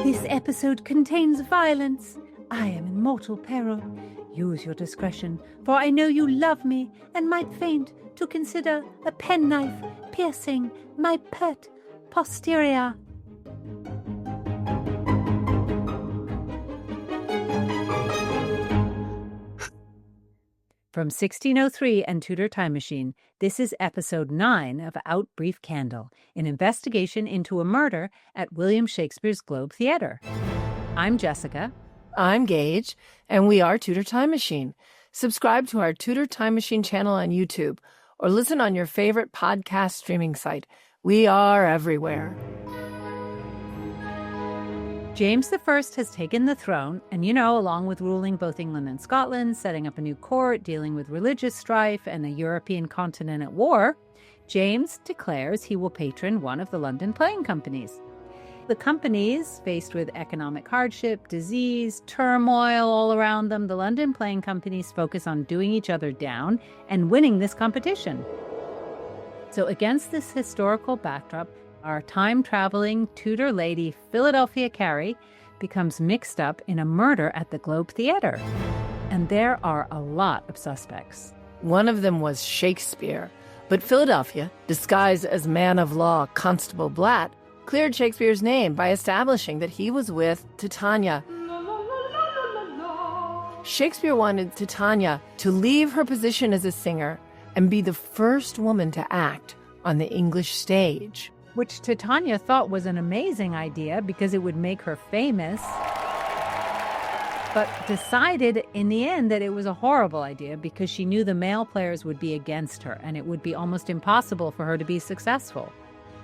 This episode contains violence. I am in mortal peril. Use your discretion, for I know you love me and might faint to consider a penknife piercing my pert posterior. From 1603 and Tudor Time Machine, this is episode 9 of Out Brief Candle, an investigation into a murder at William Shakespeare's Globe Theatre. I'm Jessica. I'm Gage, and we are Tudor Time Machine. Subscribe to our Tudor Time Machine channel on YouTube, or listen on your favorite podcast streaming site. We are everywhere. James I has taken the throne, and along with ruling both England and Scotland, setting up a new court, dealing with religious strife, and a European continent at war, James declares he will patron one of the London playing companies. The companies, faced with economic hardship, disease, turmoil all around them, the London playing companies focus on doing each other down and winning this competition. So against this historical backdrop, our time-traveling Tudor lady Philadelphia Carey becomes mixed up in a murder at the Globe Theatre. And there are a lot of suspects. One of them was Shakespeare, but Philadelphia, disguised as man of law Constable Blatt, cleared Shakespeare's name by establishing that he was with Titania. Shakespeare wanted Titania to leave her position as a singer and be the first woman to act on the English stage. Which Titania thought was an amazing idea because it would make her famous, but decided in the end that it was a horrible idea because she knew the male players would be against her and it would be almost impossible for her to be successful.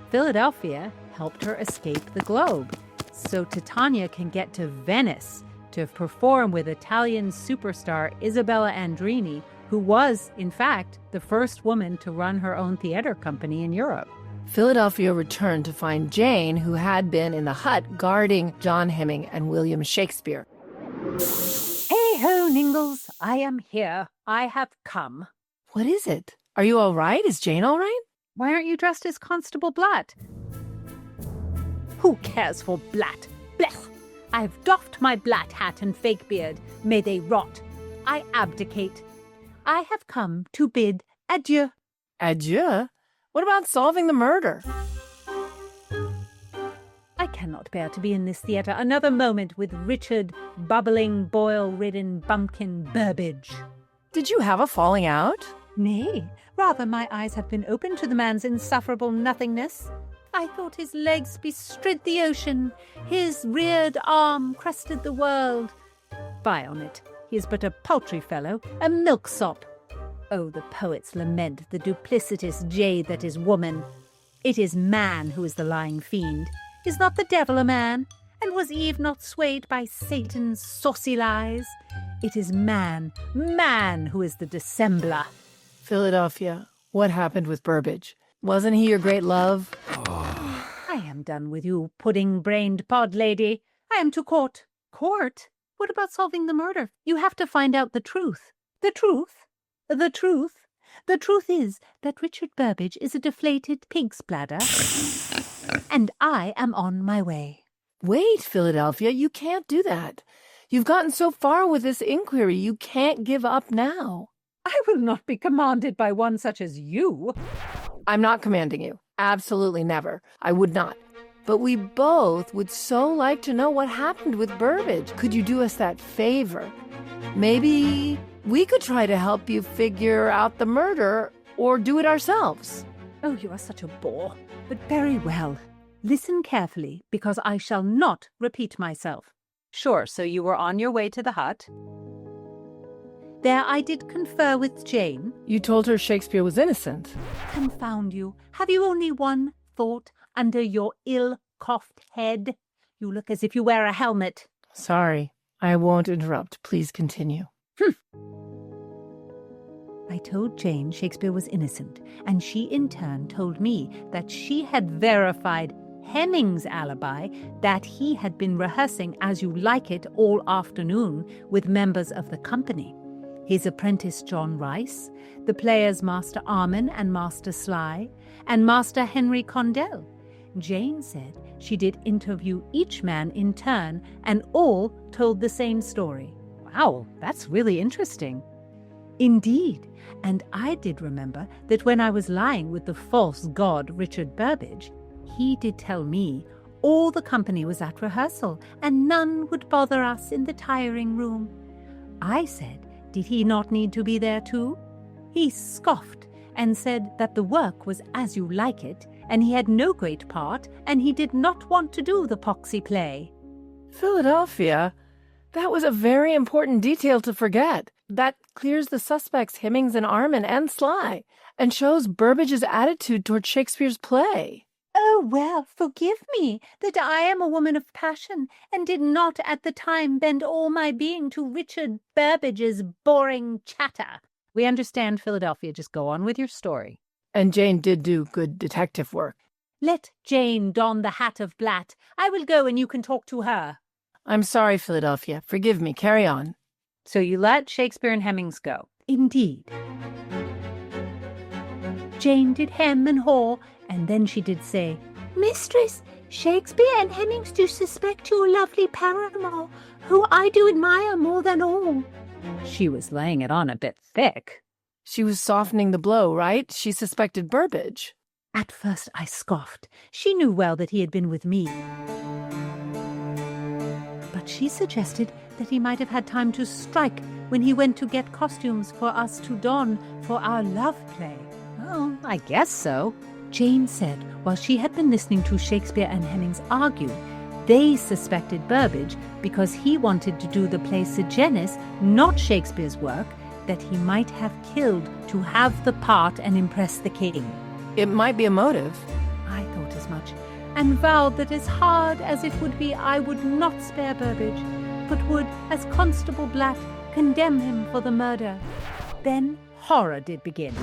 Philadelphia helped her escape the Globe, so Titania can get to Venice to perform with Italian superstar Isabella Andrini, who was, in fact, the first woman to run her own theater company in Europe. Philadelphia returned to find Jane, who had been in the hut guarding John Hemming and William Shakespeare. Hey-ho, Ningles, I am here. I have come. What is it? Are you all right? Is Jane all right? Why aren't you dressed as Constable Blatt? Who cares for Blatt? Blech! I've doffed my Blatt hat and fake beard. May they rot. I abdicate. I have come to bid adieu. Adieu? What about solving the murder? I cannot bear to be in this theatre another moment with Richard, bubbling, boil-ridden bumpkin Burbage. Did you have a falling out? Nay, rather my eyes have been opened to the man's insufferable nothingness. I thought his legs bestrid the ocean, his reared arm crested the world. Fie on it, he is but a paltry fellow, a milksop. Oh, the poets lament the duplicitous jade that is woman. It is man who is the lying fiend. Is not the devil a man? And was Eve not swayed by Satan's saucy lies? It is man who is the dissembler. Philadelphia, what happened with Burbage? Wasn't he your great love? I am done with you, pudding-brained pod lady. I am to court. Court? What about solving the murder? You have to find out the truth. The truth? The truth? The truth is that Richard Burbage is a deflated pig's bladder, and I am on my way. Wait, Philadelphia, you can't do that. You've gotten so far with this inquiry, you can't give up now. I will not be commanded by one such as you. I'm not commanding you. Absolutely never. I would not. But we both would so like to know what happened with Burbage. Could you do us that favor? Maybe we could try to help you figure out the murder or do it ourselves. Oh, you are such a bore. But very well. Listen carefully, because I shall not repeat myself. Sure, so you were on your way to the hut. There I did confer with Jane. You told her Shakespeare was innocent. Confound you. Have you only one thought under your ill-coiffed head? You look as if you wear a helmet. Sorry, I won't interrupt. Please continue. I told Jane Shakespeare was innocent, and she in turn told me that she had verified Hemming's alibi, that he had been rehearsing As You Like It all afternoon with members of the company. His apprentice John Rice, the players Master Armin and Master Sly, and Master Henry Condell. Jane said she did interview each man in turn, and all told the same story. Wow, that's really interesting. Indeed, and I did remember that when I was lying with the false god Richard Burbage, he did tell me all the company was at rehearsal and none would bother us in the tiring room. I said, did he not need to be there too? He scoffed and said that the work was as you like it, and he had no great part, and he did not want to do the poxy play. Philadelphia? That was a very important detail to forget. That clears the suspects Hemmings and Armin and Sly, and shows Burbage's attitude toward Shakespeare's play. Oh, well, forgive me that I am a woman of passion, and did not at the time bend all my being to Richard Burbage's boring chatter. We understand, Philadelphia. Just go on with your story. And Jane did do good detective work. Let Jane don the hat of Blatt. I will go and you can talk to her. I'm sorry, Philadelphia. Forgive me. Carry on. So you let Shakespeare and Hemmings go. Indeed. Jane did hem and haw, and then she did say, Mistress, Shakespeare and Hemmings do suspect your lovely paramour, who I do admire more than all. She was laying it on a bit thick. She was softening the blow, right? She suspected Burbage. At first I scoffed. She knew well that he had been with me. But she suggested that he might have had time to strike when he went to get costumes for us to don for our love play. Oh, I guess so. Jane said while she had been listening to Shakespeare and Hemmings argue, they suspected Burbage because he wanted to do the play Sejanus, not Shakespeare's work, that he might have killed to have the part and impress the king. It might be a motive. I thought as much, and vowed that as hard as it would be, I would not spare Burbage, but would, as Constable Blatt, condemn him for the murder. Then horror did begin.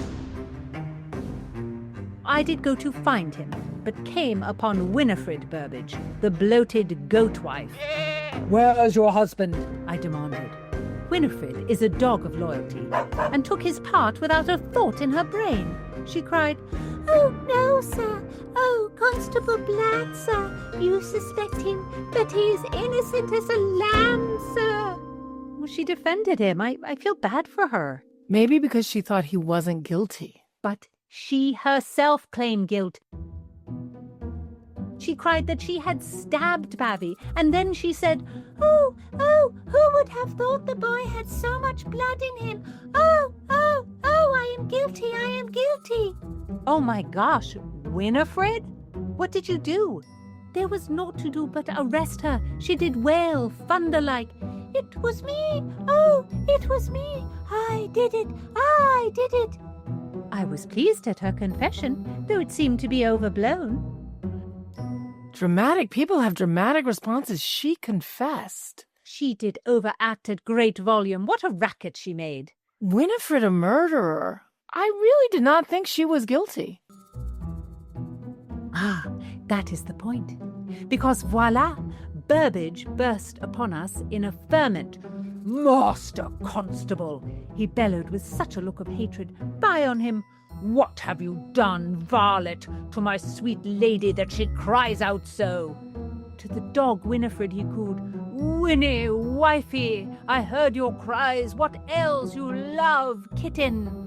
I did go to find him, but came upon Winifred Burbage, the bloated goat wife. Where is your husband? I demanded. Winifred is a dog of loyalty, and took his part without a thought in her brain. She cried, Oh, no, sir. Oh, Constable Blatt, sir. You suspect him, but he is innocent as a lamb, sir. Well, she defended him. I feel bad for her. Maybe because she thought he wasn't guilty. But she herself claimed guilt. She cried that she had stabbed Bavy, and then she said, Oh, who would have thought the boy had so much blood in him? Oh, I am guilty, I am guilty. Oh my gosh, Winifred? What did you do? There was naught to do but arrest her. She did wail, thunder-like. It was me, oh, it was me. I did it, I did it. I was pleased at her confession, though it seemed to be overblown. Dramatic people have dramatic responses. She confessed. She did overact at great volume. What a racket she made. Winifred a murderer. I really did not think she was guilty. Ah, that is the point. Because voila, Burbage burst upon us in a ferment. Master Constable, he bellowed with such a look of hatred. Fie on him. What have you done, varlet, to my sweet lady that she cries out so? To the dog Winifred he called, Winnie, wifey, I heard your cries. What ails you, love kitten?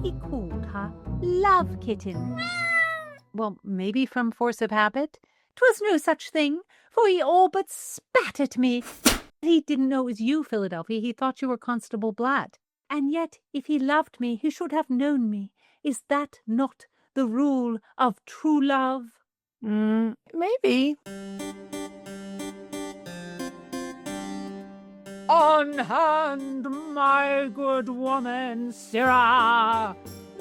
He called her Love Kitten. Well, maybe from force of habit. 'Twas no such thing, for he all but spat at me. He didn't know it was you, Philadelphia. He thought you were Constable Blatt. And yet, if he loved me, he should have known me. Is that not the rule of true love? Maybe. On hand, my good woman, sirrah!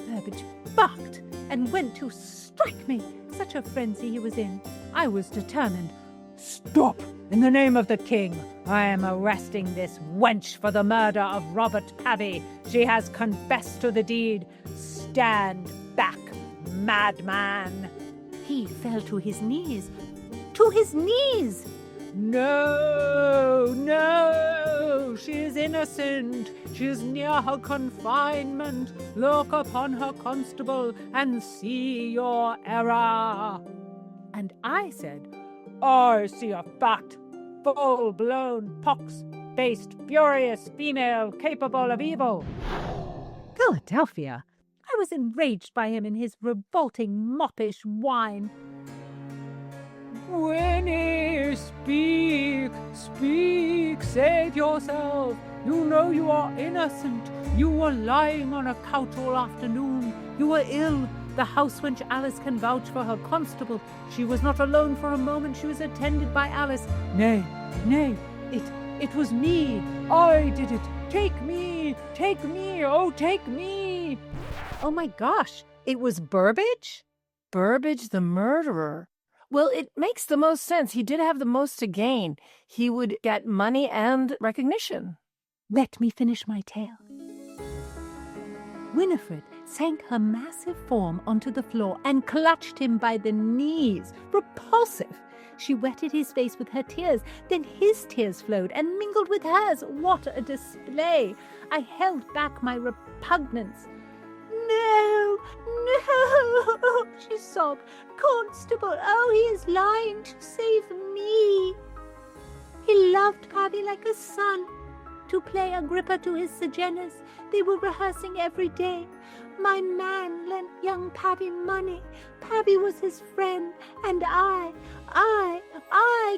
Burbage barked and went to strike me. Such a frenzy he was in. I was determined. Stop! In the name of the king, I am arresting this wench for the murder of Robert Pavy. She has confessed to the deed. Stand back, madman! He fell to his knees. To his knees! No, she is innocent. She is near her confinement. Look upon her, constable, and see your error. And I said, I see a fat, full-blown, pox-faced, furious female capable of evil. Philadelphia. I was enraged by him and his revolting, moppish whine. Winnie, speak, speak, save yourself. You know you are innocent. You were lying on a couch all afternoon. You were ill. The house wench Alice can vouch for her constable. She was not alone for a moment. She was attended by Alice. Nay, it was me. I did it. Take me, oh, take me. Oh my gosh, it was Burbage? Burbage the murderer. Well, it makes the most sense. He did have the most to gain. He would get money and recognition. Let me finish my tale. Winifred sank her massive form onto the floor and clutched him by the knees. Repulsive! She wetted his face with her tears. Then his tears flowed and mingled with hers. What a display! I held back my repugnance. No, she sobbed. Constable, oh, he is lying to save me. He loved Pavy like a son. To play Agrippa to his Sejanus, they were rehearsing every day. My man lent young Pavy money. Pavy was his friend, and I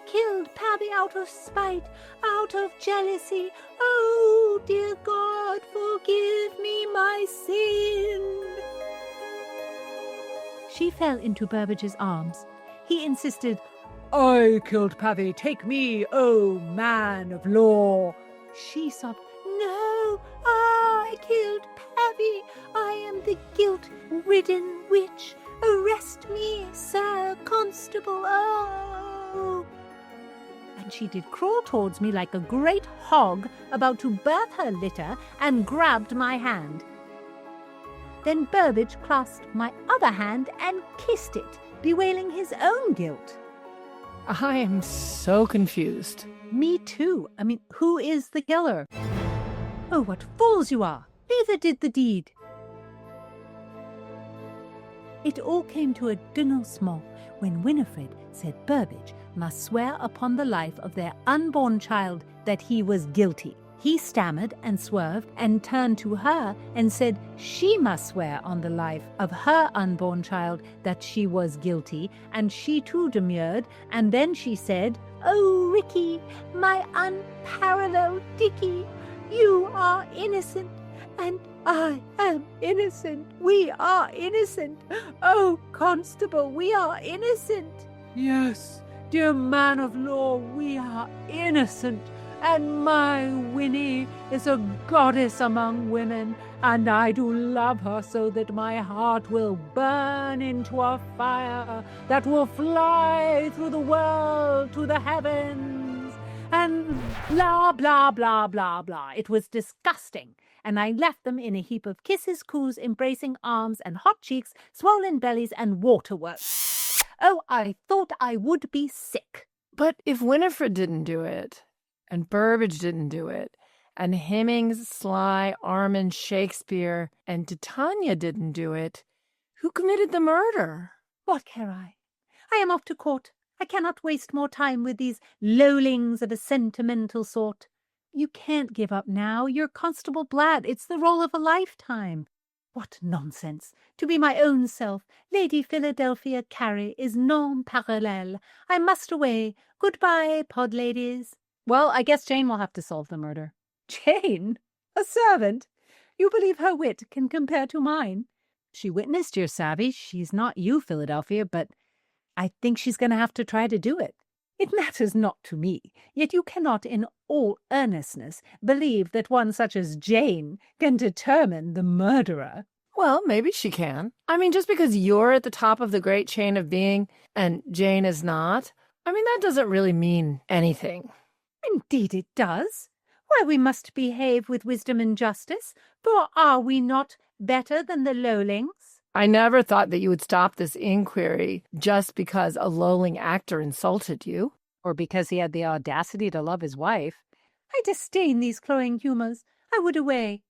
killed Pavy out of spite, out of jealousy. Oh, dear God, forgive me my sin. She fell into Burbage's arms. He insisted, I killed Pavy. Take me, oh man of law. She sobbed, no, I killed Pavy. I am the guilt-ridden witch. Arrest me, Sir Constable, oh. And she did crawl towards me like a great hog about to birth her litter and grabbed my hand. Then Burbage clasped my other hand and kissed it, bewailing his own guilt. I am so confused. Me too. I mean, who is the killer? Oh, what fools you are! Neither did the deed. It all came to a denouement when Winifred said Burbage must swear upon the life of their unborn child that he was guilty. He stammered and swerved and turned to her and said she must swear on the life of her unborn child that she was guilty, and she too demurred, and then she said, oh, Ricky, my unparalleled Dickie, you are innocent, and I am innocent. We are innocent. Oh, Constable, we are innocent. Yes, dear man of law, we are innocent. And my Winnie is a goddess among women, and I do love her so that my heart will burn into a fire that will fly through the world to the heavens. And blah, blah, blah, blah, blah. It was disgusting. And I left them in a heap of kisses, coos, embracing arms, and hot cheeks, swollen bellies, and waterworks. Oh, I thought I would be sick. But if Winifred didn't do it, and Burbage didn't do it, and Hemmings, Sly, Armand, Shakespeare, and Titania didn't do it, who committed the murder? What care I? I am off to court. I cannot waste more time with these lowlings of a sentimental sort. You can't give up now. You're Constable Blatt. It's the role of a lifetime. What nonsense! To be my own self, Lady Philadelphia Carey is non parallel. I must away. Goodbye, pod ladies. Well, I guess Jane will have to solve the murder. Jane? A servant? You believe her wit can compare to mine? She witnessed your savvy. She's not you, Philadelphia, but I think she's going to have to try to do it. It matters not to me, yet you cannot in all earnestness believe that one such as Jane can determine the murderer. Well, maybe she can. I mean, just because you're at the top of the great chain of being and Jane is not, I mean, that doesn't really mean anything. Indeed it does. Why, we must behave with wisdom and justice, for are we not better than the lowlings? I never thought that you would stop this inquiry just because a lowling actor insulted you. Or because he had the audacity to love his wife. I disdain these cloying humours. I would away.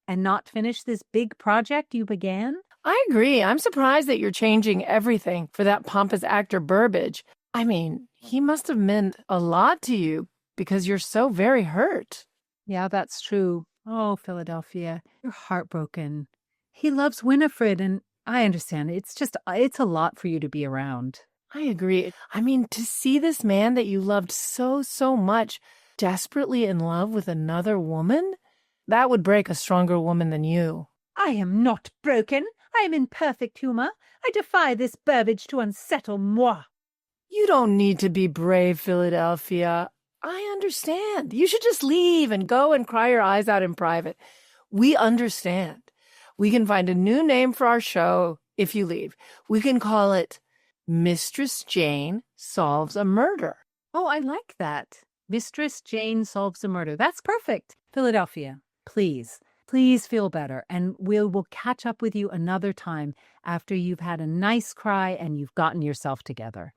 And not finish this big project you began? I agree. I'm surprised that you're changing everything for that pompous actor Burbage. I mean, he must have meant a lot to you because you're so very hurt. Yeah, that's true. Oh, Philadelphia, you're heartbroken. He loves Winifred, and I understand. It's a lot for you to be around. I agree. I mean, to see this man that you loved so, so much desperately in love with another woman, that would break a stronger woman than you. I am not broken. I am in perfect humor. I defy this Burbage to unsettle moi. You don't need to be brave, Philadelphia. I understand. You should just leave and go and cry your eyes out in private. We understand. We can find a new name for our show if you leave. We can call it Mistress Jane Solves a Murder. Oh, I like that. Mistress Jane Solves a Murder. That's perfect. Philadelphia, please feel better. And we will catch up with you another time after you've had a nice cry and you've gotten yourself together.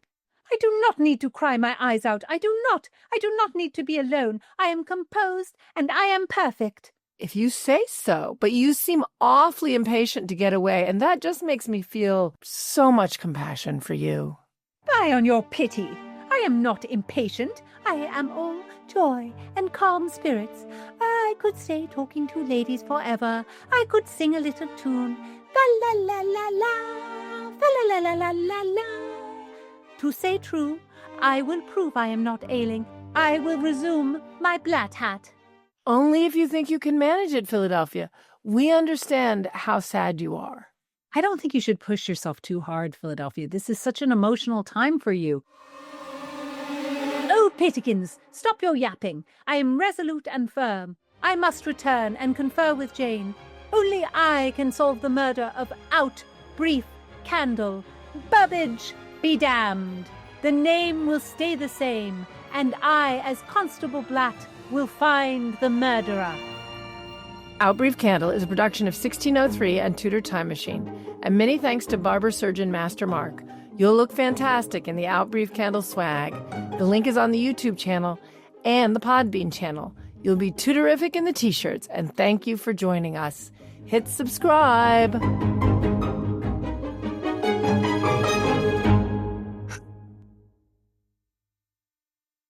I do not need to cry my eyes out. I do not need to be alone. I am composed and I am perfect. If you say so, but you seem awfully impatient to get away, and that just makes me feel so much compassion for you. Fie on your pity. I am not impatient. I am all joy and calm spirits. I could stay talking to ladies forever. I could sing a little tune. La la la la la, la la la la la la. To say true, I will prove I am not ailing. I will resume my blatt hat. Only if you think you can manage it, Philadelphia. We understand how sad you are. I don't think you should push yourself too hard, Philadelphia. This is such an emotional time for you. Oh, Pitikins, stop your yapping. I am resolute and firm. I must return and confer with Jane. Only I can solve the murder of Out, Brief, Candle. Burbage be damned. The name will stay the same, and I, as Constable Blatt, will find the murderer. Out Brief Candle is a production of 1603 and Tudor Time Machine, and many thanks to barber surgeon Master Mark. You'll look fantastic in the Out Brief Candle swag. The link is on the YouTube channel and the Podbean channel. You'll be Tudorific in the t-shirts, and thank you for joining us. Hit subscribe.